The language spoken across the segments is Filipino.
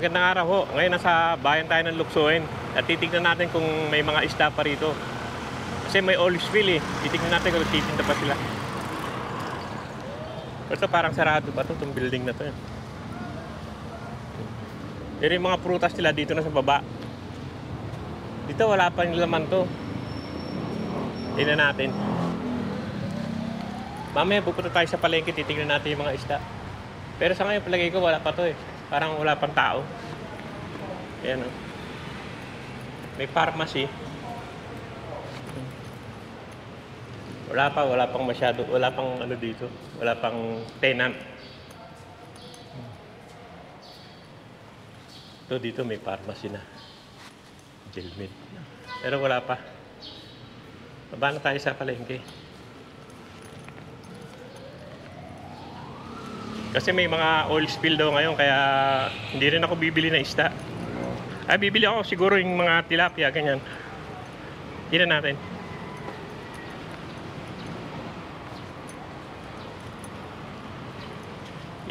Magandang araw ho. Ngayon nasa bayan tayo ng Luksoin at titignan natin kung may mga isda pa rito. Kasi may oil spill eh. Titignan natin kung titinda pa sila. Ito parang sarado pa to, itong building na to. Pero yung mga prutas nila dito na sa baba. Dito wala pa yung laman to. Tingnan natin. Mamaya pupunta tayo sa palengke, titignan natin yung mga isda. Pero sa ngayon palagay ko wala pa to eh. Parang wala pang tao. Ayan o. May pharmacy. Wala pang masyado. Wala pang ano dito. Wala pang tenant. Ito dito may pharmacy na. Gilmid. Pero wala pa. Baba na tayo sa palengke. Kasi may mga oil spill daw ngayon kaya hindi rin ako bibili ng isda. Ay, bibili ako siguro yung mga tilapia, ganyan. Tingnan natin.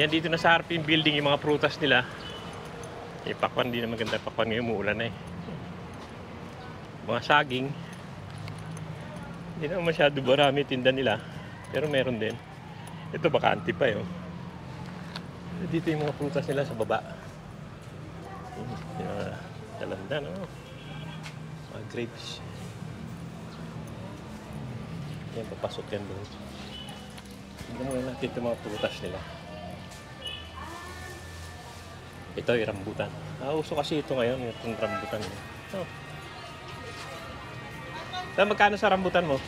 Yan dito na sa harap yung building, yung mga prutas nila. Eh, pakwan, di na maganda pakwan ngayon, umuulan na eh. Mga saging. Hindi na masyado marami tinda nila. Pero meron din. Ito bakante pa yun. Dito yung mga prutas nila sa baba. Yung mga talandan, mga grapes. Yan, papasok yan doon. Tignan mo natin itong mga prutas nila. Ito yung rambutan. Uso kasi ito ngayon, itong rambutan. Oh. So, magkano sa rambutan mo?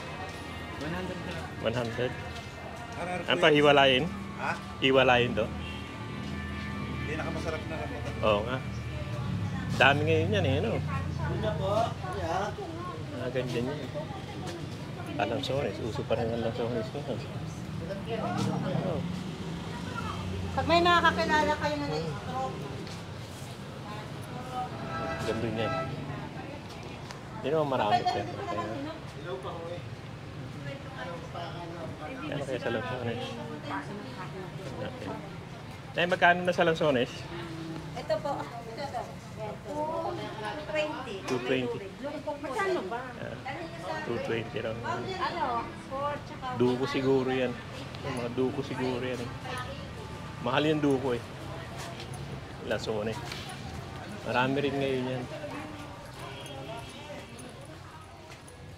100. 100? Ano pa, hiwalayin? Ha? Hiwalayin to? Hindi nakamasarap na rambutan. Oo nga. Dami ngayon yan eh, no? Ganyan yan. Lansones. Uso pa rin ang lansones ko. Oh. Pag may nakakakilala kayo na Ganda niyan. Hindi naman marami pa. Ano kaya sa lansones? Nay, magkano na sa lansones? Ito po. 220. 220. Magkano ba? 220 raw. Ano? 4 tsaka... Duko siguro yan. Yung mga duko siguro yan eh. Mahal yung duko eh. Lansones. Marami rin ngayon yan.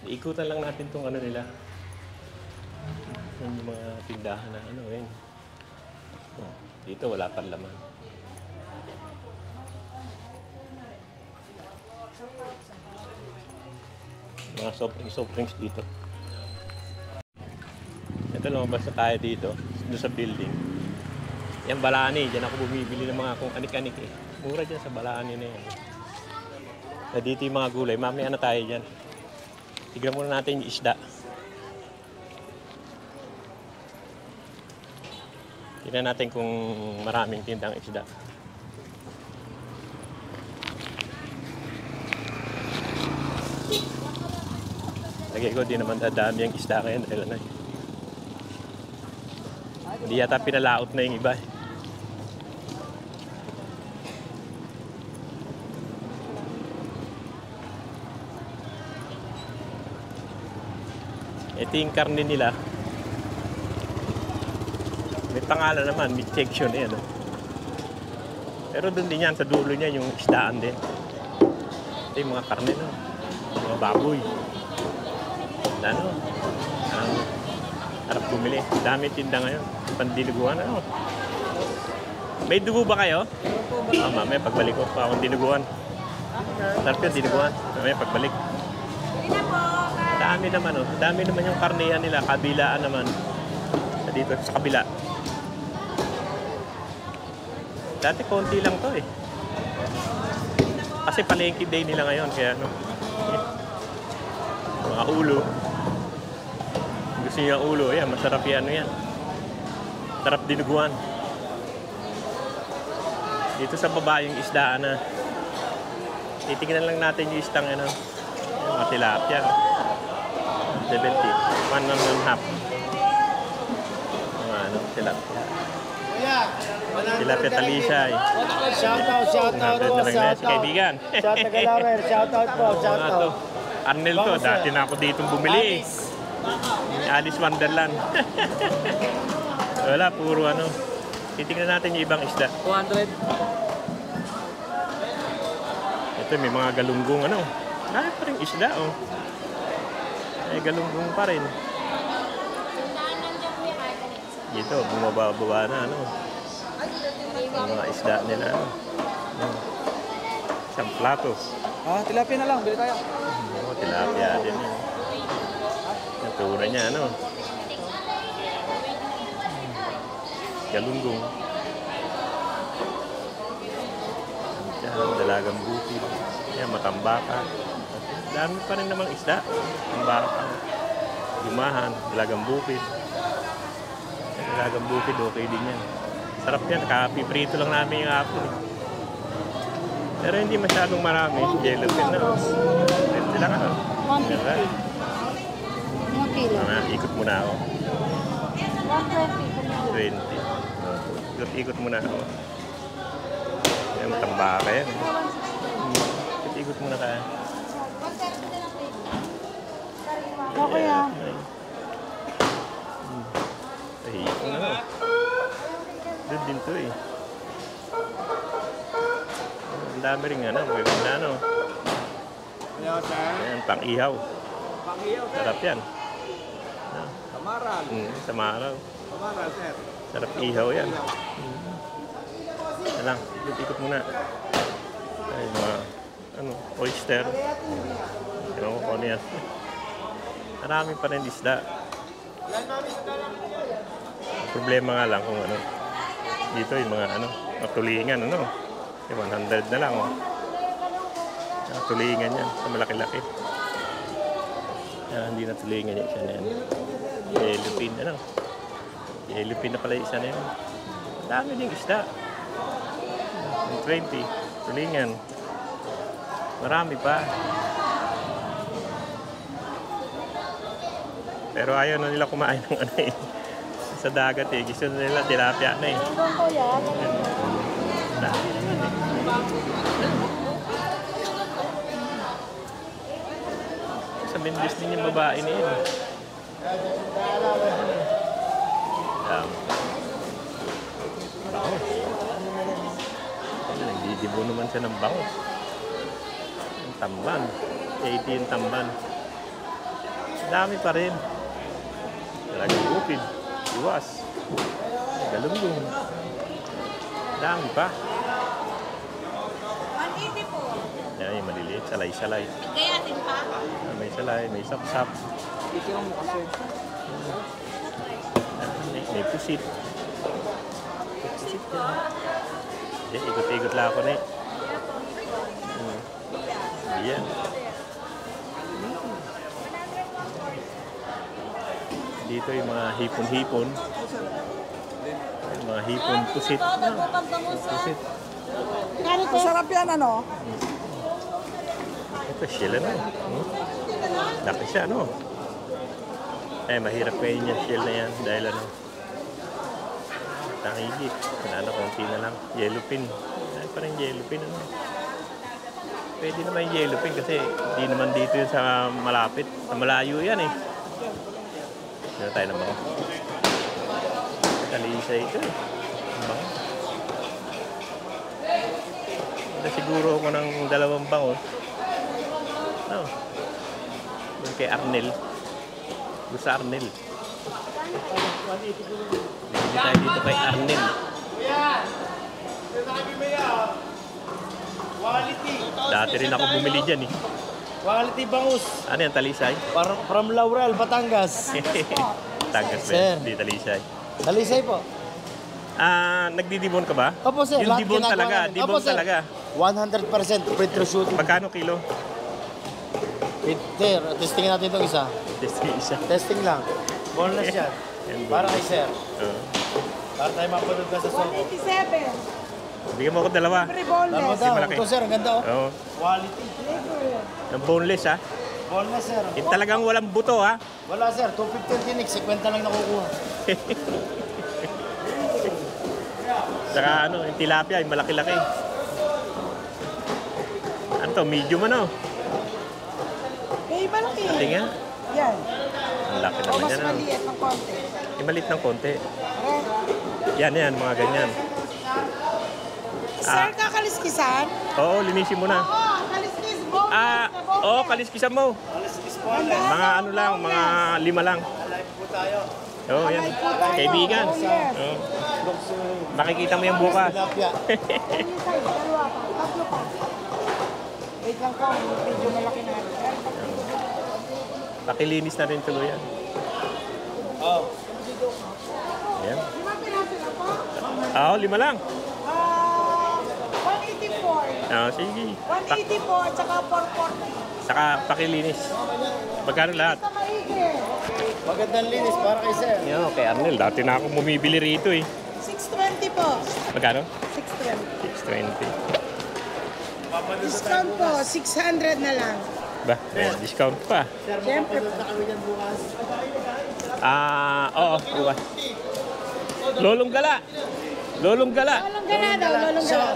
Ikutan lang natin tong ano nila. Yung mga tindahan na ano eh. Dito wala pang laman. Mga soft drinks dito. Ito lumabas na tayo dito, doon sa building. Yan Balani, dyan ako bumibili ng mga kung kanik-kanik eh. Mura dyan sa Balani na yan. Dito yung mga gulay, mamaya na tayo dyan. Tignan muna natin yung isda. Tignan natin kung maraming tindang isda. Lagi ko, di naman dadami ang isda ngayon dahil ano eh. Hindi yata pinalaot na yung iba eh. Ito yung karne nila. May pangalan naman, midsection eh. Ano? Pero doon din yan, sa dulo niya, yung isdaan din. Ito yung mga karne, no? Mga baboy. Ano? Harap bumili. Dami tinda ngayon. Pandiliguan, ano? May dugo ba kayo? Mamaya pagbalik ko pa akong dinuguan. Sarap yung dinuguan. Mamaya pagbalik. Dami naman, oh. Dami naman yung karnihan nila. Kabilaan naman. Dito sa kabila. Dati konti lang to eh. Kasi palengke day nila ngayon. Kaya ano. Mga ulo. Gusto niyo yung ulo. Ayan, masarap yan. Ano yan. Sarap dinuguan. Dito sa baba yung isdaan na. Titignan lang natin yung istang ano. Yung mga tilapia. 70. 1 and a half. Mga ano, tilapia. Tilapia talisay. Shoutout, shoutout 100 po, na lang na si shoutout. kaibigan. Shout na Galawer, shoutout po, Oo nga to. shoutout. Arnel to, dati na ako dito bumili. Alice Wonderland. Wala, puro ano. Titingnan natin yung ibang isda. 200. Ito, may mga galunggong ano. Dahil pa rin isda, oh. May galunggong pa rin. Dito, bumababa na, ano. Yung mga isda nila, ano. Isang plato. Ah, tilapia na lang, bili tayo. Oo, tilapia din yun. Yung tunay niya, ano. Galunggong. Yan, dalagang bukid. Yan, matambaka. Dami pa rin namang isda. Tambaka. Gumahan, dalagang bukid. Yan, dalagang bukid, okay din yan. Sarap yan, kapiprito lang namin yung hapon. Pero hindi masyadong marami. Yellowfin na. Pwede lang ano. 150. Mga kilo. Ikot muna ako. 120. 20. Ikot-ikot muna ako. Yan, matambaka yan. Ikot-ikot muna ka. Okay ah. Ay, ano. Doon din to eh. Ang dami rin ano. Pwede na ano. Ayan, pang-ihaw. Sarap yan. Kamaral. Samaraw. Kamaral, sir. Sarap ihaw yan. Lang, ikot muna. Ay, mga, ano, oyster. Ewan ko kung ano yan. Marami pa rin isda. Ang problema nga lang kung ano. Dito yung mga ano, tulingan, ano. 100 na lang, oh. Tulingan yan, sa malaki-laki. Hindi na tulingan yan, isa na yan. Yellowfin, ano. Yellowfin na pala isa na yun. Dami ding isda. 20, tulingan. Marami pa. Pero ayaw na nila kumain ng ano eh. Sa dagat eh. Gusto na nila tilapia na eh. Dami naman eh. Sa Mendes din yung babae na yun. Bangos. Nagdidibo naman siya ng bangos. Ang tamban. 80 yung tamban. Dami pa rin. Talagang upid. Iwas. Galunggong. Dami pa. 180 po. Yan yung maliliit. Salay-salay. Gayatin pa? May salay, may sap-sap. May pusit. Pusit yan. Ikot-ikot lang ako na eh. Yan. Dito yung mga hipon-hipon. Yung mga hipon pusit. Pusit. Masarap yan ano? Ito, shell ano. Laki siya, ano. Mahirap kayo yung shell na yan dahil ano. Tangigit. Wala na, konti na lang. Yellowfin. Ay, parang yellowfin, ano. Pwede naman yung yellowfin kasi di naman dito yun sa malapit. Sa malayo yan eh. Dito tayo ng bango. Talisa ito eh. Bango. Ito siguro ako ng 2 bango. No. Doon kay Arnel. Doon sa Arnel. Bibili tayo dito kay Arnel. Dati rin ako bumili dyan eh. Quality bangus. Ano yan, talisay? From Laurel, Batangas. Tangas ba Sir. yan? Di talisay. Talisay po. Nagdidibon ka ba? Opo sir, Yung lahat dibon ginagawa talaga, namin. dibon Opo, sir. talaga. 100% free through shooting. Magkano kilo? Sir, testingin natin itong isa. Testing isa. Testing lang. Boneless yan. Yan, Para kay sir. Oo. Para tayo mapanood ka sa soko. 187. Bigyan mo ako 2. Free boneless. Tama daw. malaki. Ito sir, ang ganda oh. Oo. Quality. Yung boneless ha. Boneless sir. Yung talagang walang buto ha. Wala sir, 250 tinik. 50 lang nakukuha. Saka ano, yung tilapia, yung malaki-laki. Ano to, medium ano? Eh, malaki. Tingnan. Yan. Ang laki O naman mas yan. Ano? maliit ng konti. Yung maliit ng konti. Pare. Yan, mga ganyan. Sir, kakaliskisan? Oo, linisin mo na. Oo, kaliskis. Boneless na boneless. Oo, kaliskisan mo. Mga ano lang, mga 5 lang. Alive po tayo. Oo, yan. Alive po tayo. Kaibigan. Boneless. Oo. Makikita mo yan bukas. Tilapia. Ayun yung size, dalawa pa. Tatlo pa. Wait lang po, medyo malaki na. Pakilinis na rin tuloy yan. Oh. Yan. Lima piraso na po? Oo, 5 lang. 184. Oo, sige. 184 at saka 440. Saka pakilinis. Magkano lahat? Sa maigi. Magandang linis para kay sir. Yan, kay Arnel. Dati na ako bumibili rito eh. 620 po. Magkano? 620. 620. Discount po, 600 na lang. Ba, may discount pa. Sir, Siyempre mapapanood na kami dyan bukas. Oo, bukas. Lolong Gala. Lolong Gala. Lolong gala daw, lolong gala.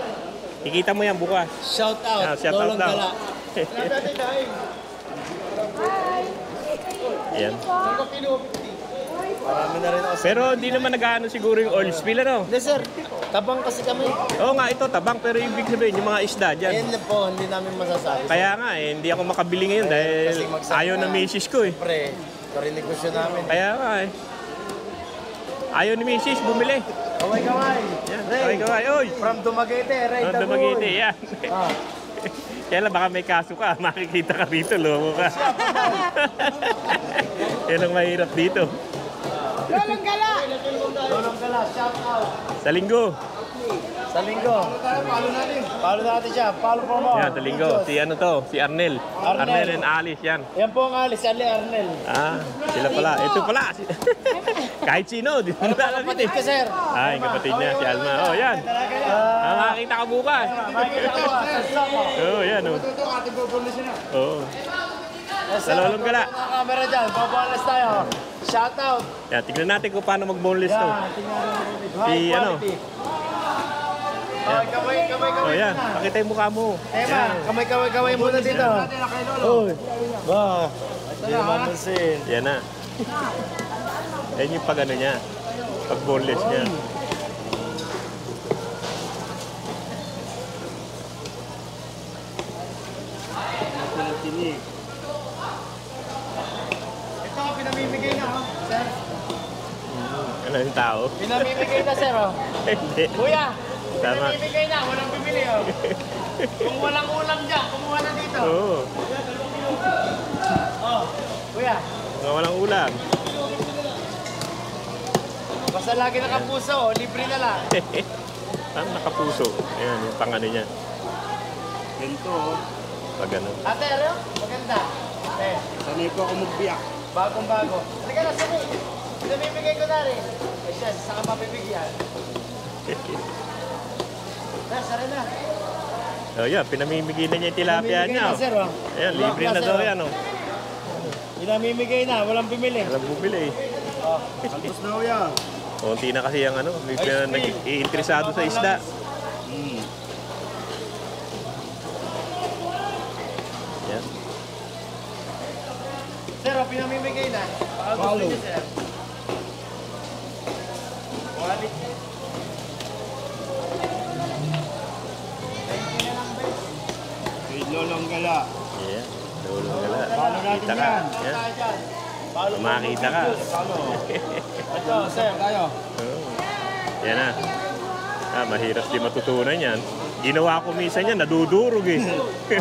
Kikita mo yan bukas. Shout out. Shout out Lolong daw. Gala. Yan. Marami na rin ako. Pero hindi naman nag-ano siguro yung oil spill, ano? Hindi sir, tabang kasi kami. Oo nga, ito tabang, pero ibig sabihin yung mga isda dyan. Ayan lang po, hindi namin masasabi. Kaya nga hindi ako makabili ngayon dahil Kasi magsalita. ayaw na misis ko eh. Siyempre, karinegosyo namin. Kaya nga ayaw ni misis bumili. Kamay-kamay. Yan, Ray, kaway. Oy! from Dumaguete, Ray Ang Taboy. Dumaguete, yan. Ah, Kaya lang baka may kaso ka, makikita ka rito, loko ka. Yan ang mahirap dito. Lolong gala. Lolong Gala, shout out. Sa linggo. Sa linggo. Follow natin siya. Follow for more. Yan, sa linggo. Si ano to? Si Arnel. Arnel. Arnel and Alice, yan. Yan po ang alis, Ali Arnel. Sila pala. Ito pala. Kahit sino, di mo na alam yun Kapatid ka, sir. yung kapatid niya, si Alma. Oh, yan. Makakita ka bukas. Makikita ko, sa Sama. Oh, yan. Oh. Sa Lolong Gala. Mga camera dyan, babalas tayo. Shout out. Yan, tignan natin kung paano mag-boneless to. Yan, tingnan natin. Si, High ano? quality. Kamay. Oh, yan. Pakita yung mukha mo. Tema, kamay muna dito. Uy, ba? Hindi naman pansin. Yan na. Yan yung pag ano niya. Pag boneless niya. Ito, pinamimigay na, oh. Sir. Ano yung tao? Pinamimigay na, sir, oh. Hindi. Kuya, Tama. pinamimigay na, walang bibili, oh. Kung walang ulam dyan, kumuha na dito. Oo. Oh, kuya, Mga walang ulam. basta lagi nakapuso, oh. Libre na lang. Parang nakapuso. Ayan, yung pang ano niya. Ganito, oh. Pag ano. Ate, ano? Maganda. Ate, Sanay ko ako magbiyak. bagong-bago. Halika na, sabi. Pinamimigay ko na rin. Ay, siya, saka mapibigyan. Sara na. Oh, yan. Pinamimigay na niya yung tilapia Pinamimigay niya. na, Oh. sir, oh. Ayan, libre na daw yan. Oh. Pinamimigay na, walang bumili. Alam bumili eh. Oh. Altos na ho yan. Konti na kasi yung ano. May nag-iinteresado sa isda. Yan. Sir, oh, pinamimigay na. Baka gusto Follow. niyo, sir. Quality. Kay Lolong Gala. Yan. Lolong Gala. Follow natin Kita ka. yan. Yan. Tayo dyan. Follow for Makita more ka. videos. Ito, sir. Tayo. Oh. Yan na. Mahirap di matutunan yan. Ginawa ko minsan yan, nadudurog eh.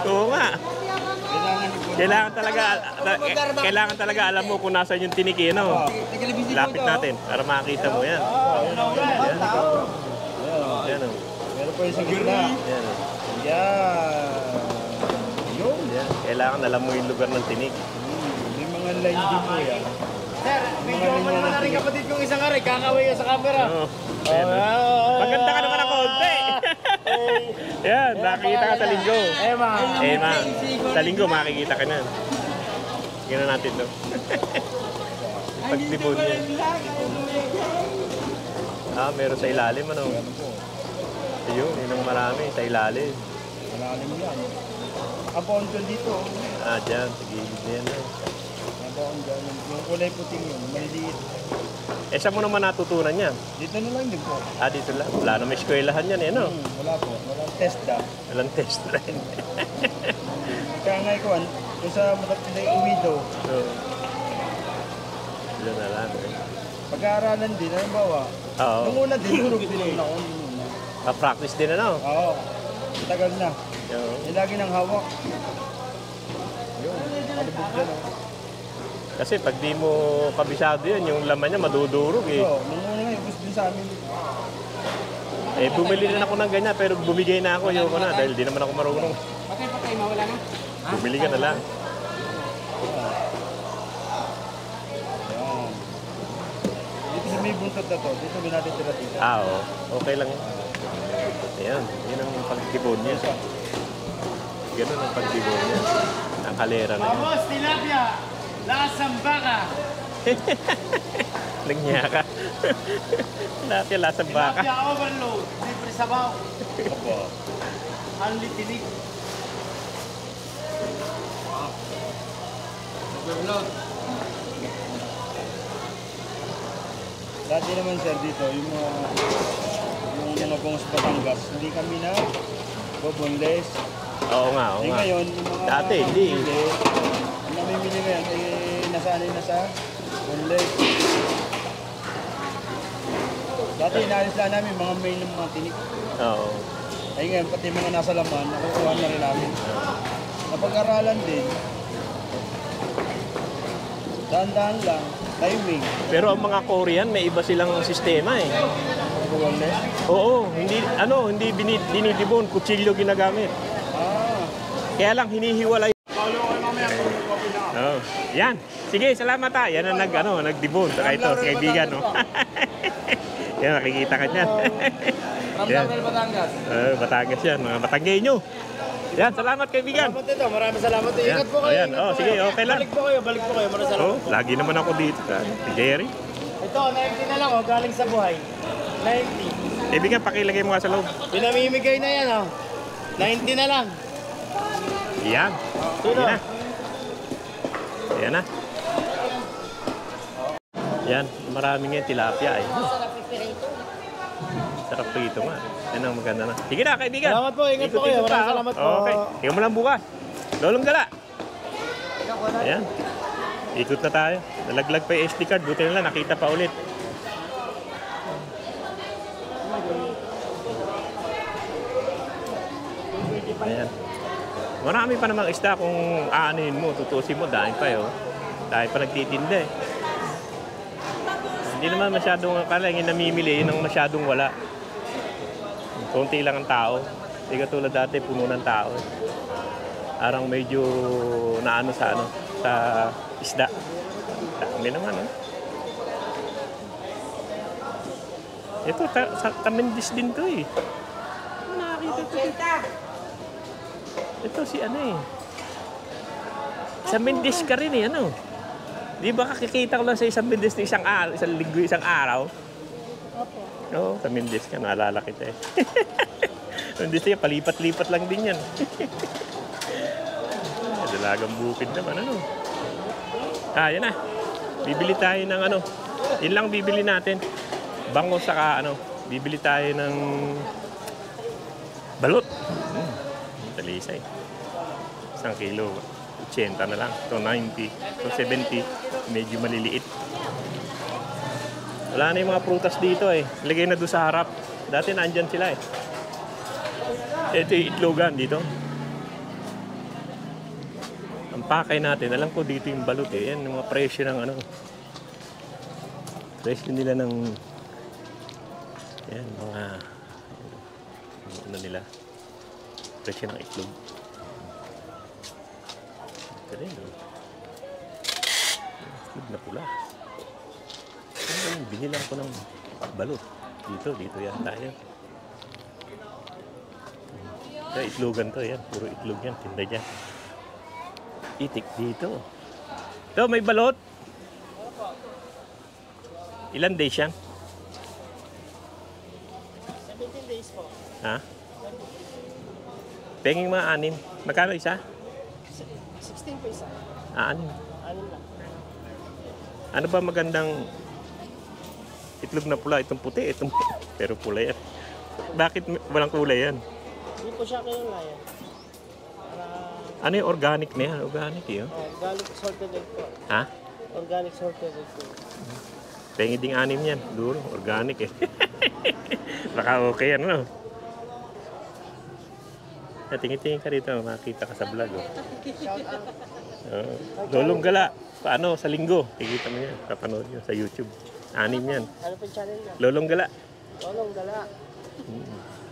Oo nga. Kailangan talaga alam mo kung nasaan yung tiniki, no? Lapit natin para makita mo yan. Yan. Yan, oh. Meron pa yung sa gitna. Yan, oh. Yan. Yun. Yan. Kailangan alam mo yung lugar ng tinik. May mga line din po yan. Sir, video mo naman na rin kapatid kong isang aray. Kakaway sa camera. Oo. Yan, oh. Maganda ka naman ng konti. Yan, nakikita ka sa linggo. Emma. Sa linggo makikita ka na. Tingnan natin to. Pagtipon niya. Meron sa ilalim ano. Ayun, yun ang marami sa ilalim. Malalim yan. Abon dyan dito. Ah, dyan. Sige, yan. Abon dyan. Yung kulay puting yun, maliliit. Eh, saan mo naman natutunan yan? Dito na lang din po. Ah, dito lang. Wala na may eskwelahan yan eh, no? Wala po. Walang test da. Walang test line. Kaya nga ikaw, kung sa matapilay uwido, So, yun na lang eh. pag-aaralan din, halimbawa, Oo. nung una din, turog din ako. Pa-practice din ano? Oo. Tagal na. Yun. Yung lagi ng hawak. Yun. Kalubog dyan. Kasi pag di mo kabisado yan, yung laman niya madudurog eh. So, nung una nga, ubus din sa amin. Eh, bumili na ako ng ganyan, pero bumigay na ako, ayoko na, dahil di naman ako marunong. Patay, mawala na. Bumili ka na lang. Ayan. Dito sa may buntot na to, dito may natin tira-tira. Ah, oo. Okay lang. Ayan, yun ang pagtibon niya. Ganun ang pagtibon niya. Ang kalera na yun. Vamos, tilapia! Lasang baka! Nagnya ka. Tilapia, lasang baka. Tilapia overload! Libre sabaw! Opo. Only tinig! Overload! Dati naman sir dito, yung mga bongos Batangas, hindi kami na boneless. Oo nga, oo Eh nga. ngayon, yung mga Dati, hindi. Ang namimili ngayon, nasanay na sa boneless. Dati inaalis lang namin mga main ng mga tinik. Oo. Ay ngayon, pati mga nasa laman, nakukuha na rin namin. Napag-aralan din. Dahan-dahan lang, timing. Pero ang mga Korean, may iba silang sistema eh. Boneless. Oo, hindi dinidibon, kutsilyo ginagamit. Ah, Kaya lang hinihiwalay. follow ko mamaya kung copy na. Oo. Yan. Sige, salamat ha. Yan ang nagdibon. Saka ito, si kaibigan, no? Yan, nakikita ka dyan. Yan. Batangas. Batangas yan, mga Batanggenyo. Yan, salamat kaibigan. Salamat dito, maraming salamat. Yan. Ingat po kayo. Ayan. ingat Oh, po sige, kayo. okay lang. Balik po kayo. Maraming salamat. Oh, lagi naman ako dito. Si Jerry. Ito, 90 na lang, galing sa buhay. 90. Kaibigan, pakilagay mo nga sa loob. Pinamimigay na yan, 90 na lang. Yan. Yan na. Yan na. Yan, maraming yan tilapia eh. Sarap prito nga. Yan ang maganda na. Sige na, kaibigan. Salamat po, ingat po kayo. Ikot-ikot Maraming pa, salamat oh. po. Okay. Tingnan mo lang bukas. Lolong gala. Ayan. Ikot na tayo. Nalaglag pa yung SD card. Buti na lang, nakita pa ulit. Ayan. Marami pa namang isda kung aanin mo, tutusin mo, dahil pa yun. Dahil pa nagtitinda eh. Hindi naman masyadong akala yung namimili, yun ang masyadong wala. Konti lang ang tao. Hindi katulad dati, puno ng tao. Arang medyo naano sa sa isda. Dami naman, no? Ito, sa Tamindis din to eh. Nakakita ko dito. Ito si ano eh. Sa Mendis ka rin eh, ano? Di ba kakikita ko lang sa isang Mendis na isang linggo, isang araw? Opo. Oo, sa Mendis ka, naalala kita eh. Mendis ka, palipat-lipat lang din yan. Dalagang bukid naman, ano? Ah, yan na. Bibili tayo ng ano. Yun lang bibili natin. Bango saka ano. Bibili tayo ng balot. Talisa eh. 1 kilo. 80 na lang. Ito 90. Ito 70. Medyo maliliit. Wala na yung mga prutas dito eh. Lagay na doon sa harap. Dati nandyan sila eh. Ito yung itlogan dito. Ang pakay natin, alam ko dito yung balot eh. Yan yung mga presyo ng ano. Presyo nila ng yan, mga ano nila. Presyo ng itlog. Ito rin, no? Itlog na pula. Ano yung binilang ko ng balot? Dito yan tayo. Ito, itlogan to, yan. Puro itlog yan, tinda dyan. Itik dito. Ito, may balot. Ilan days yan? 17 days po. Ha? Penging mga 6. Magkano isa? 16 po isa. 6. 6 lang. Ano ba magandang itlog na pula? Itong puti, itong pero pula yan. Bakit walang kulay yan? Hindi po siya kinulayan. Para Ano yung organic na yan? Organic yun. organic salted egg po. Ha? Organic salted egg po. Pengi ding 6 yan. Duro, organic eh. Baka okay yan, no? Tingin-tingin ka dito, makita ka sa vlog. Oh. Shout out. Lolong Gala. Paano? Sa linggo. Kikita mo yan. Papanood nyo sa YouTube. 6 yan. Ano po yung channel niya? Lolong Gala. Lolong Gala.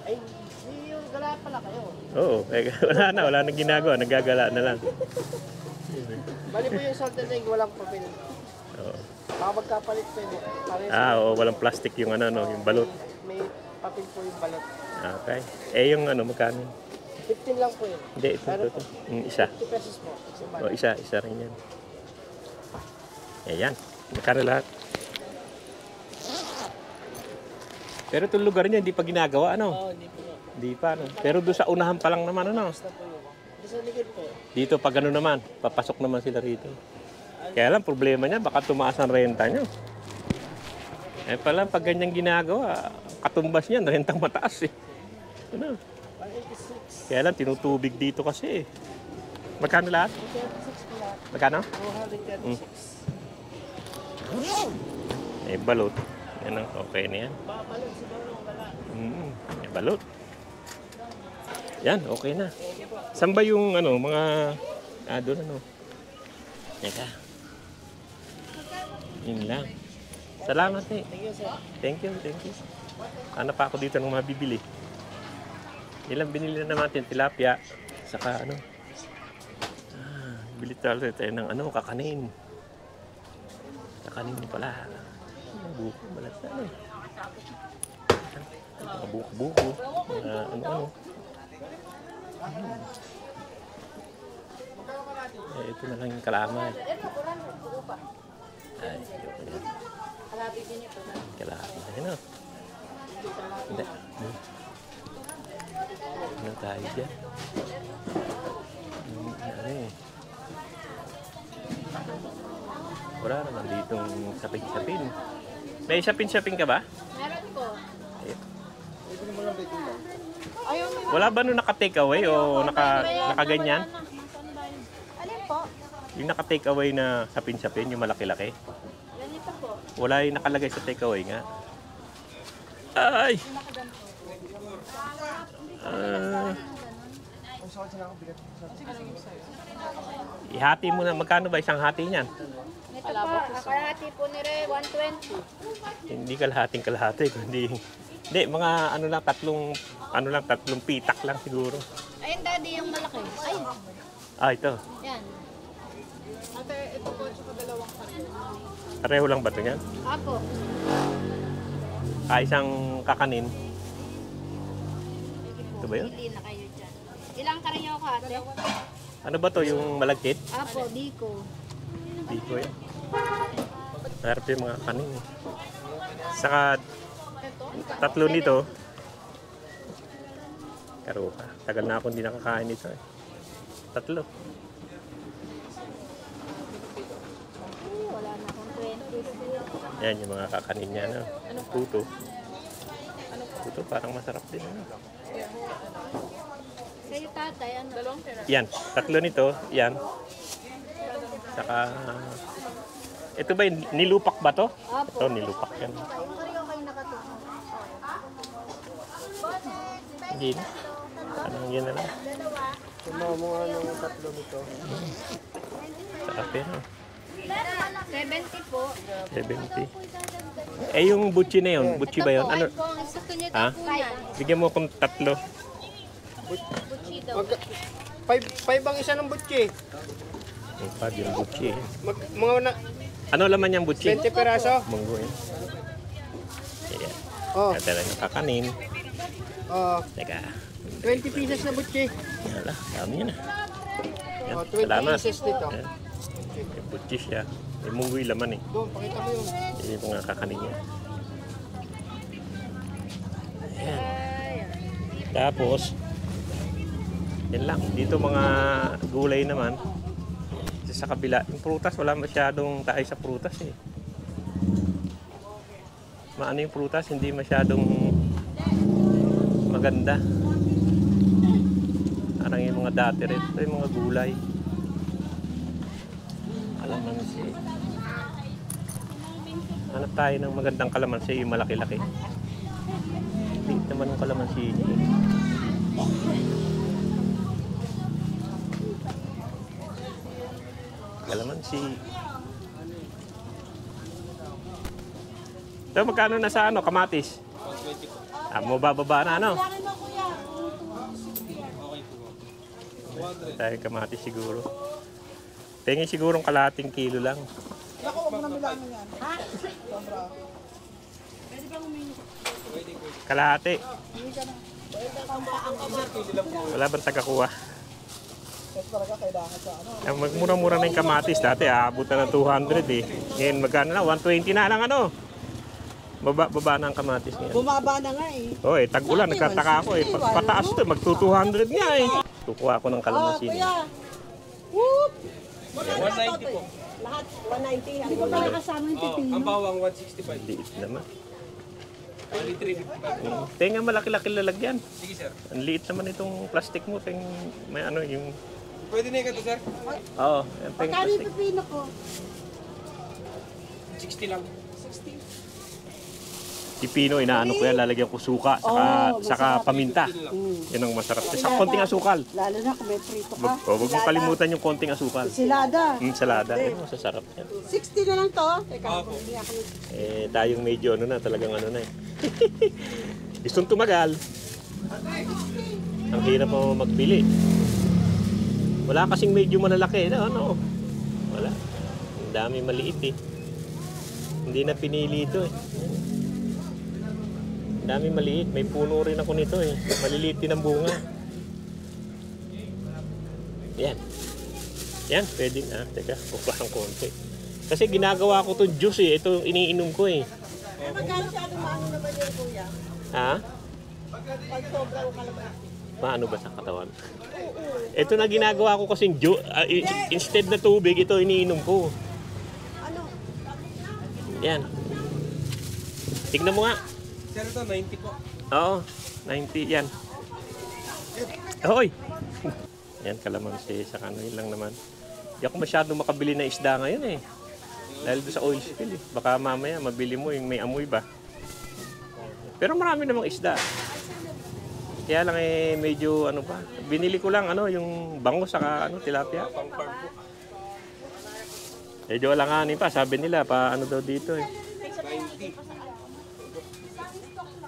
Ay, di yung gala pala kayo. Oo. Eh, wala nang ginagawa. Nagagala na lang. Bali po yung salted egg, walang papel. Oo. Baka magkapalit po yun. Oo. Walang plastic yung yung balot. May papel po yung balot. Okay. Eh, yung magkano? 15 lang po yun. Hindi, ito. Isa. 50 pesos po. Isang O, balot. isa rin yan. Ayan. Magkano lahat? Pero itong lugar niya, hindi pa ginagawa, Oo, hindi po. Hindi pa, Pero doon sa unahan pa lang naman, Basta po yun. Di sa likod po. Dito, pag naman, papasok naman sila rito. Kaya lang, problema niya, baka tumaas ang renta niyo. Eh pala, pag ganyang ginagawa, katumbas niyan, rentang mataas eh. Ano? 186. Kaya lang, tinutubig dito kasi eh. Magkano lahat? 236 po lahat. Magkano? 236. Eh, balot. Yan ang okay na yan. Balot si Lolong Gala. Eh, balot. Yan, okay na. Saan ba yung mga... doon Teka. Yun lang. Salamat eh. Thank you, sir. Thank you. Ano pa ako dito ng mabibili? Ilang binili na natin, tilapia. Saka bili tayo ng kakanin. Kakanin pala. Buko, balat na buko. Ito na lang yung kalaman. Ay, yoko yan. Kalaman. Hindi. Ano tayo dyan? Wala naman ditong sapin-sapin. May sapin-sapin ka ba? Meron po. Ayaw mo. Wala ba nung naka-take away o nakaganyan? Alin po? Yung naka-take away na sapin-sapin, yung malaki-laki. Ganito po. Wala yung nakalagay sa take away nga. Ay! Ihati mo na. Magkano ba isang hati niyan? Ito po, kalahati po ni Ray, 120. Hindi kalahati, kundi... Hindi, mga tatlong pitak lang siguro. Ayun, daddy, yung malaki. Ay, Ito. yan. Pareho lang ba ito yan? Apo. Isang kakanin. Ito ba yun? Pili na kayo dyan. Ilang karinyo ka, ate? Ano ba to yung malagkit? Apo, Biko. Hindi ko yan. Sarap yung mga kanin. Saka tatlo nito. Karuka. Tagal na ako hindi nakakain nito eh. Tatlo. Wala na akong 20. Yan yung mga kakanin niya. Puto. Puto parang masarap din. Sa'yo, tatay, ano? Yan. Tatlo nito. Yan. Saka... ito ba yung nilupak ba to? Apo. Ito nilupak yan. Yung karinyo kayo nakatuwa. Hindi na. Anong yun na lang. Sumamunga ng tatlo nito. Sarap yan. 70 po. 70. Eh yung butchi na yun. Butchi ba yun? Ano? Ito po, ang gusto niyo Ha? po yan. Bigyan mo akong tatlo. Butchi daw. 5 ang isa ng butchi. Yung pad yung butchi eh. Mga Ano laman yung butchi? 20 peraso. Munggo yun. Ayan. Oh, Ito lang yung kakanin. Teka. 20 pieces na butchi. Wala. Dami yun ah. Yan. 20 Salamat. pieces dito. Ayan. Yung butchi siya. May munggo yung laman eh. Doon, pakita mo yun. Yan yung mga kakanin niya. Ayan. Tapos, yan lang. Dito mga gulay naman. Sa kabila, yung prutas, wala masyadong tayo sa prutas eh. Maano yung prutas, hindi masyadong maganda. Parang yung mga dati rin. Ito yung mga gulay. Kalamansi. Hanap tayo ng magandang kalamansi, yung malaki-laki. Liit naman yung kalamansi niya. Kalamansi. So, magkano na sa ano, kamatis? 120 po. Mabababa na ano? Tayo kamatis siguro. Tingin siguro kalahating kilo lang. Ako, huwag mo na bilangin yan. Ha? Sobra. Pwede bang humingi? Kalahati. Hindi ka na. Wala bang tagakuha? Kasi talaga kailangan sa ano. Magmura-mura na yung kamatis. Dati aabot na ng 200 eh. Ngayon magkano na? 120 na lang ano? Baba na ang kamatis niya. Bumaba na nga eh. Oh, tag-ulan. Nagkataka ako eh. Pataas to. Magto-200 nga eh. Kukuha ko ng kalamansi niya. Kuya. Whoop! 190 po. Lahat 190. Hindi ko pala kasama yung pipino. Ang bawang 165. Liit naman. Only 355. Tenga malaki-laki lalagyan. Sige sir. Ang liit naman itong plastic mo. May ano yung... Pwede na ito sir? Oo. Yung Magkano yung plastic. pipino ko? 60 lang. Pipino, inaano ko yan. Lalagyan ko suka. Saka paminta. Yan ang masarap. Sa konting asukal. Lalo na kung may prito ka. Huwag mong kalimutan yung konting asukal. Silada. Salada. Yan, masasarap yan. 60 na lang to. Teka, hindi ako. Tayong medyo ano na, talagang ano na eh. Gustong tumagal. Ang hirap mo magpili. Wala kasing medyo malalaki. Ano? Wala. Ang dami maliit eh. Hindi na pinili ito eh. Ang dami maliit. May puno rin ako nito eh. Maliliit din ang bunga. Yan. Yan, pwede na. Teka, kukuha ng konti. Kasi ginagawa ko to juice eh. Ito iniinom ko eh. Magkano siya maano naman yun, kuya? Ha? Pag sobra o kalamansi. Maano ba sa katawan? Ito na ginagawa ko kasing instead na tubig, ito iniinom ko. Ano? Yan. Tignan mo nga. Sir ito 90 po. Oo, 90 yan. Hoy! Yan, kalamansi sa kanoy lang naman. Hindi ako masyadong makabili na isda ngayon eh. Dahil doon sa oil spill eh. Baka mamaya mabili mo yung may amoy ba. Pero marami namang isda. Kaya lang eh medyo ano pa. Binili ko lang ano yung bango saka ano tilapia. Pang farm po. Medyo alanganin pa. Sabi nila pa ano daw dito eh. 90.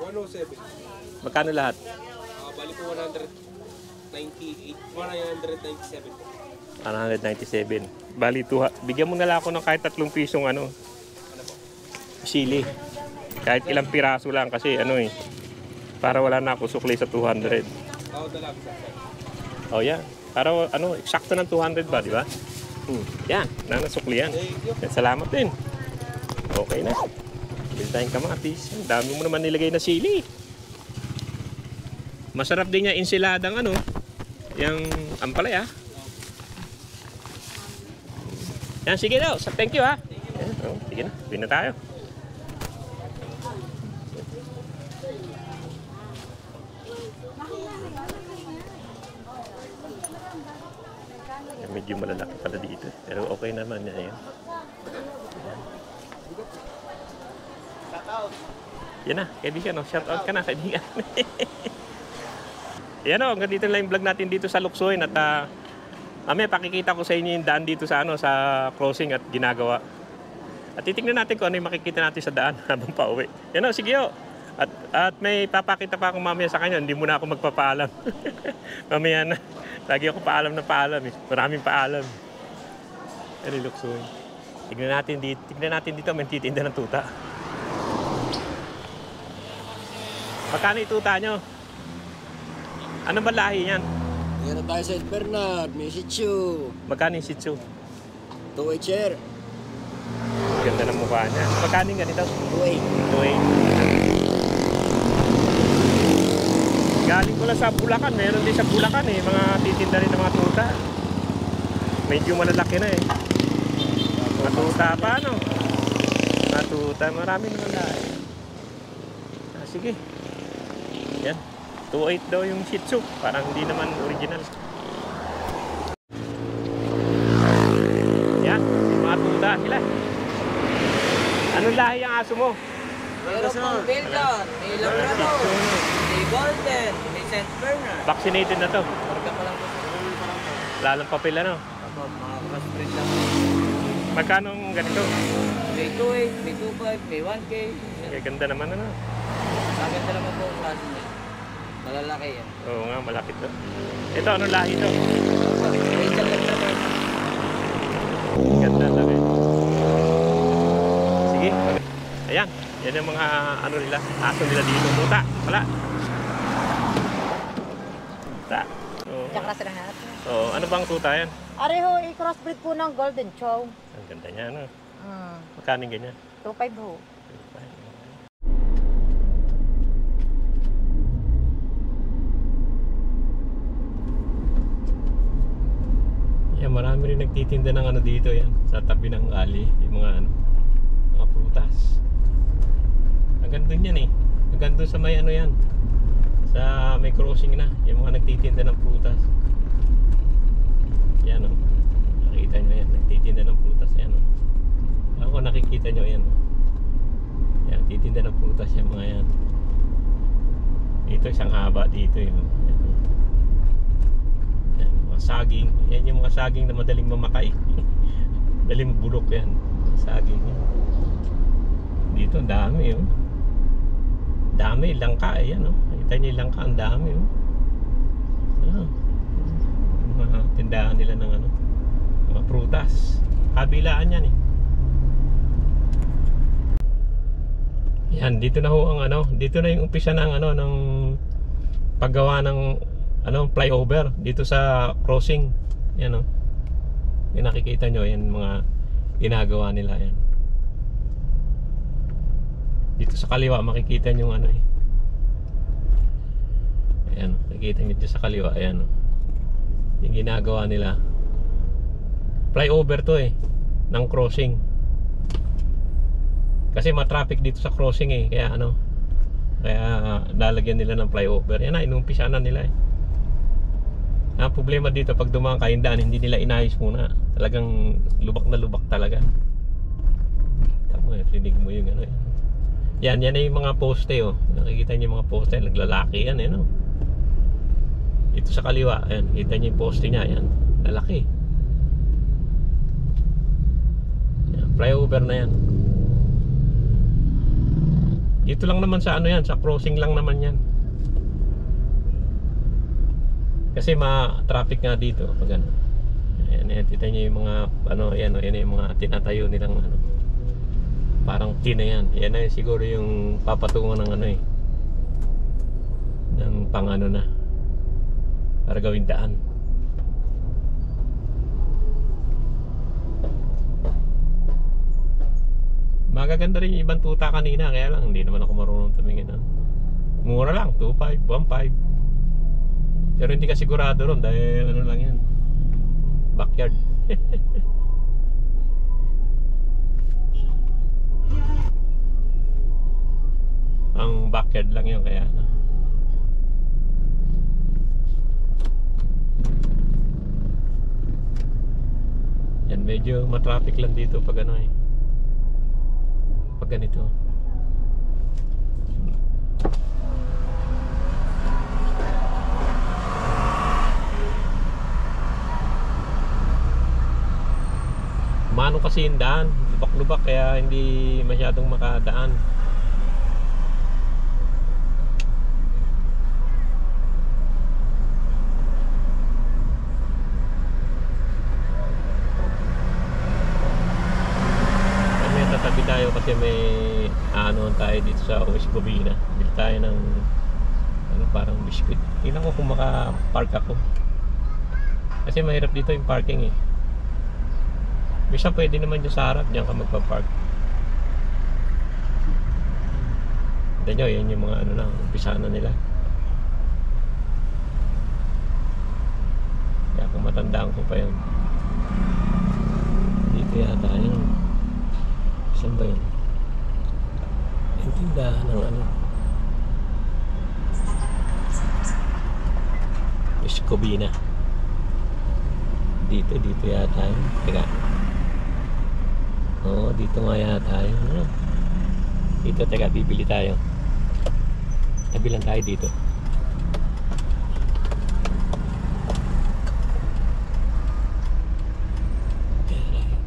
107. Magkano lahat? Bali po 198. 197 po. 197. Bali, bigyan mo na lang ako ng kahit 3 pisong ano, sili. Kahit ilang piraso lang kasi ano eh, para wala na ako sukli sa 200. Dala ko sir. Oh yan. Para ano, eksakto ng 200 ba, di ba? Yan, nanasukli yan. Salamat din. Okay na. Bili tayong kamatis. Ang dami mo naman nilagay na sili. Masarap din niya insiladang ano, yung ampalaya. Yan, sige daw. Thank you ha. Yan, sige na. Bili na tayo. Yan, medyo malalaki pala dito. Pero okay naman yan. Yan na, kaibigan. No? Shout out ka na, kaibigan. Yan o, hanggang dito lang yung vlog natin dito sa Luksoy. At mamaya pakikita ko sa inyo yung daan dito sa ano sa crossing at ginagawa. At titingnan natin kung ano yung makikita natin sa daan habang pauwi. Yan o, sige o. At may papakita pa akong mamaya sa kanya. Hindi muna ako magpapaalam. Mamaya na. Lagi ako paalam na paalam eh. Maraming paalam. Yan yung Luksoy. Tignan natin dito may titinda ng tuta. Magkano yung tuta nyo? Ano ba lahi yan? Meron tayo sa St. Bernard, may Shih Tzu, Magkano yung Shih Tzu? 2-8 share, Ganda ng mukha niya. Magkano yung ganito? 2-8. 2.8. Galing ko lang sa Bulacan. Meron din sa Bulacan eh. Mga titinda rin ng mga tuta. Medyo malalaki na eh. Mga tuta pa ano. Mga tuta. Marami naman lahat. Sige. Yan. 2.8 daw yung Shih Tzu. Parang hindi naman original. Yan. Mga tuta sila. Anong lahi ang aso mo? Meron pong Belgian, may Labrador, may Golden, may St. Bernard. Vaccinated na to. Marga pa lang po. Lalang papel ano. Ako, mga crossbreed lang. Magkano ang ganito? May 2.8, may 2.5, may 1K. Kaya ganda naman ano. Maganda naman po ang klase niya. Malalaki yan. Oo nga, malaki to. Ito, anong lahi to? Belgian Labrador. Ganda talaga. Sige. Ayan. Yan yung mga ano nila, aso nila dito. Tuta. Wala. Tuta. Oo. Tsaka sa lahat. Oo. Ano bang tuta yan? Areho, i-crossbreed po ng Golden Chow. Ang ganda niya, ano? Hmm. Magkano yung ganyan? 2.5 ho. Yan, marami rin nagtitinda ng ano dito yan. Sa tabi ng alley. Yung mga ano, mga prutas. Hanggang dun yan eh. Hanggang dun sa may ano yan. Sa may crossing na. Yung mga nagtitinda ng prutas. Yan o. Nakikita nyo yan. Nagtitinda ng prutas. Yan o. Ako nakikita nyo yan o. Yan. Titinda ng prutas yung mga yan. Dito isang haba dito yun. Yan o. Yan. Mga saging. Yan yung mga saging na madaling mamakay. Madaling bulok yan. Saging yan. Dito ang dami oh. Dami, langka eh yan oh. Nakita niyo yung langka, ang dami oh. Ah. Mga tindahan nila ng ano, mga prutas. Kabilaan yan eh. Yan, dito na ho ang ano, dito na yung umpisa ng ano, ng paggawa ng ano, flyover dito sa crossing. Yan oh. Yung nakikita nyo, yan mga ginagawa nila yan. Dito sa kaliwa makikita nyo ano eh. Ayan, nakikita nyo dito sa kaliwa. Ayan yung ginagawa nila. Flyover to eh, ng crossing. Kasi ma-traffic dito sa crossing eh. Kaya ano, kaya lalagyan nila ng flyover. Yan na, inumpisa na nila eh. Ang problema dito pag dumaan ka yung daan, hindi nila inayos muna. Talagang lubak na lubak talaga. Tama eh, rinig mo yung ano eh. Yan na yung mga poste oh. Nakikita niyo yung mga poste, naglalaki yan eh no. Dito sa kaliwa, ayan, kita niyo yung poste niya, ayan, lalaki. Yan, flyover na yan. Dito lang naman sa ano yan, sa crossing lang naman yan. Kasi ma-traffic nga dito pag ano. Ayan, kita niyo yung mga ano, ayan oh, yan yung mga tinatayo nilang ano. Parang tina yan. Yan na siguro yung papatungo ng ano eh, ng pang ano na, para gawing daan. Magaganda rin yung ibang tuta kanina. Kaya lang hindi naman ako marunong tumingin ah. Mura lang, 2.5, 1.5. Pero hindi ka sigurado ron dahil ano lang yan, backyard. Ang backyard lang yun kaya ano. Yan, medyo matraffic lang dito pag ano eh, pag ganito. Mano kasi yung daan, lubak-lubak kaya hindi masyadong makadaan. Tatabi tayo kasi may ano tayo dito sa West Covina. Bili tayo ng ano, parang biscuit. Tingnan ko kung maka-park ako. Kasi mahirap dito yung parking eh. Bisa pwede naman dyan sa harap, dyan ka magpa-park. Tignan nyo, yan yung mga ano lang, umpisa na nila. Matandaan ko pa yun. Dito yata yun. Saan ba yun? Yung tindahan ng ano. Escobina. Dito yata yun. Teka. Oo, dito nga yata yun. Ano? Dito, teka, bibili tayo. Tabi lang tayo dito.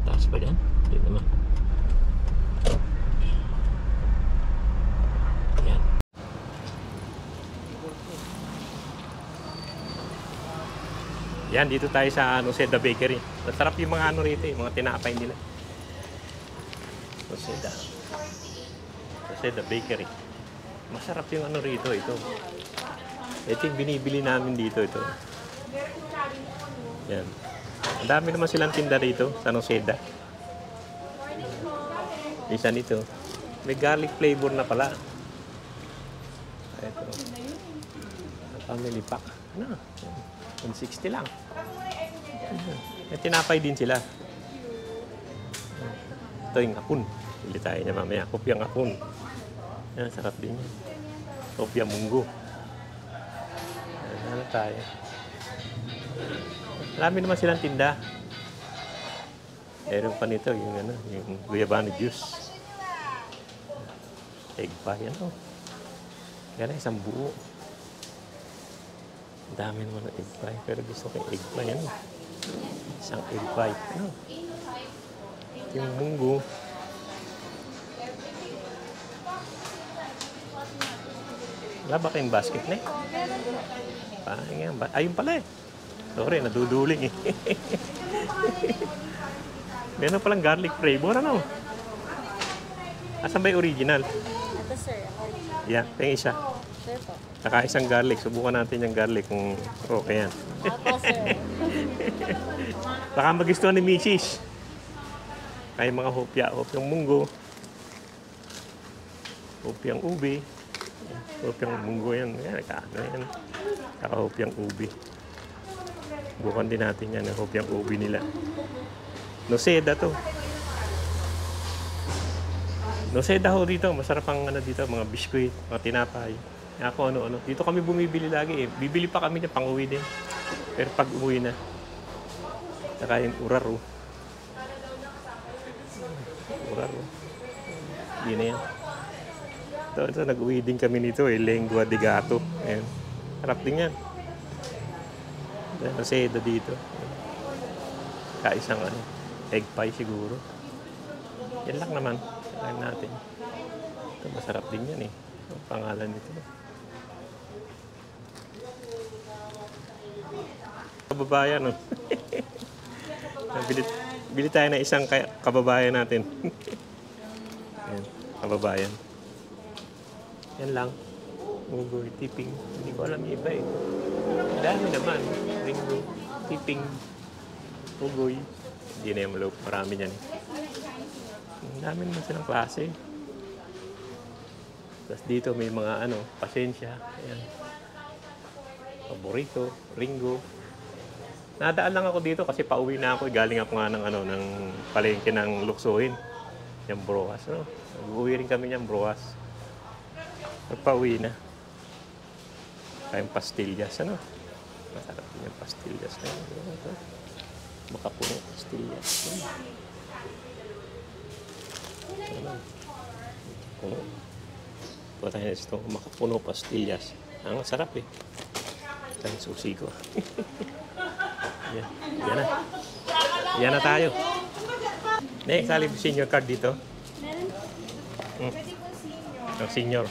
Taas ba dyan? Hindi naman. Yan. Yan, dito tayo sa Noceda Bakery. Masarap yung mga ano rito, yung mga tinapay nila. Noceda Bakery. Masarap yung ano rito, ito. Ito yung binibili namin dito, ito. Yan. Ang dami naman silang tinda rito sa Noceda. Isa nito. May garlic flavor na pala. Ito. Family pack. Ano? 160 lang. May tinapay din sila. Ito yung apun. Bili tayo niya mamaya. Kopyang apun. Yan, sarap din yan. Kopyang munggo. Ano tayo? Marami naman silang tinda. Meron pa nito yung ano, yung guyabano juice. Egg pie, ano? Yan, isang buo. Ang dami naman ng egg pie. Pero gusto ko yung egg pie, ano? Isang egg pie, ano? Yung munggo. Wala ba kayong basket na eh? Ayun pala eh. Sorry, naduduling eh. Meron palang garlic flavor, ano? Asan ba yung original? Ito sir, Yeah, yung isa. sir po. Saka isang garlic. Subukan natin yung garlic kung okay yan. Ako sir. Baka magustuhan ni Mrs. Kaya mga hopyang munggo. Hopyang ubi. Hopyang munggo yan. Yan, yan. Saka hopyang ubi. Bukan din natin yan, hopyang ubi nila. Noceda to. Noceda ho dito. Masarap ang ano dito, mga biskuit, mga tinapay. Ako ano-ano. Dito kami bumibili lagi eh. Bibili pa kami niya, pang-uwi din. Pero pag uwi na. Saka yung uraro. Uraro. Hindi na yan. Ito, nag-uwi din kami nito eh. Lengua de gato. Ayan. Harap din yan. Noceda dito. Kaisang ano, egg pie siguro. Yan lang naman. Kailangan natin. Ito, masarap din yan eh. Ang pangalan nito. Kababayan, no? Bili tayo na isang kababayan natin. Ayan, kababayan. Yan lang. Ugoy, tipping. Hindi ko alam yung iba eh. Dami naman. Ringo, tipping, ugoy. Hindi na yung maloob. Marami yan eh. Ang dami naman silang klase. Tapos dito may mga ano, pasensya. Ayan. Paborito, Ringo. Nadaan lang ako dito kasi pauwi na ako. Galing ako nga ng, ano, ng palengke ng Luksuhin. Yung broas. No? Nag-uwi rin kami niyang broas. Pauwi na. Kayong pastillas, ano? Masarap din yung pastillas na yun. Makapuno pastillas. Ano? Puno. Ito tayo na ito. Makapuno pastillas. Ang sarap eh. Ito yung susi ko. Yan. Yan na. Yan na tayo. Next, sali senior card dito. Ang senior.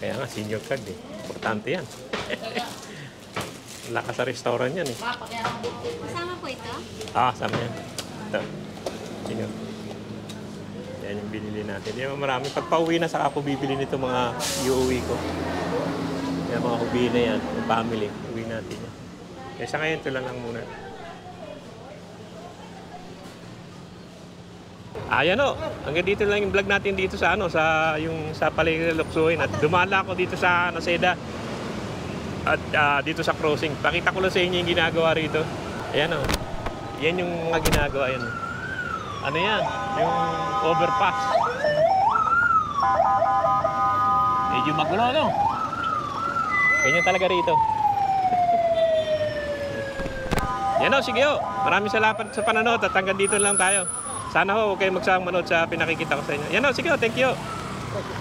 Kaya nga, senior card eh. Importante yan. Lakas sa restaurant yan eh. Kasama po ito? Sama yan. Ito. Senior. Yan yung binili natin. Yung marami. Pag pauwi na, saka ako bibili nito mga iuwi ko. Yan mga hubi na yan. Yung family. Uwi natin yan. Kaya sa ngayon, ito lang muna. Ayan o. Hanggang dito lang yung vlog natin dito sa ano, sa yung sa Palengke Luksuhin. At dumala ako dito sa Noceda. At dito sa crossing, pakita ko lang sa inyo yung ginagawa rito. Ayan o. Yan yung mga ginagawa yan. Ano yan? Yung overpass. Medyo magulo, no? Ganyan talaga rito. Yan o, sige o. Maraming salamat sa panonood at hanggang dito lang tayo. Sana ho, huwag kayong magsawang manood sa pinakikita ko sa inyo. Yan o, sige o, thank you.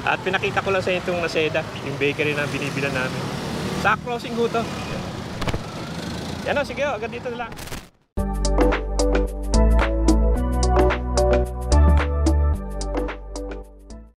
At pinakita ko lang sa inyo itong Naseda, yung bakery na binibilan namin. Sa crossing ho to. Yan o, sige o, hanggang dito lang.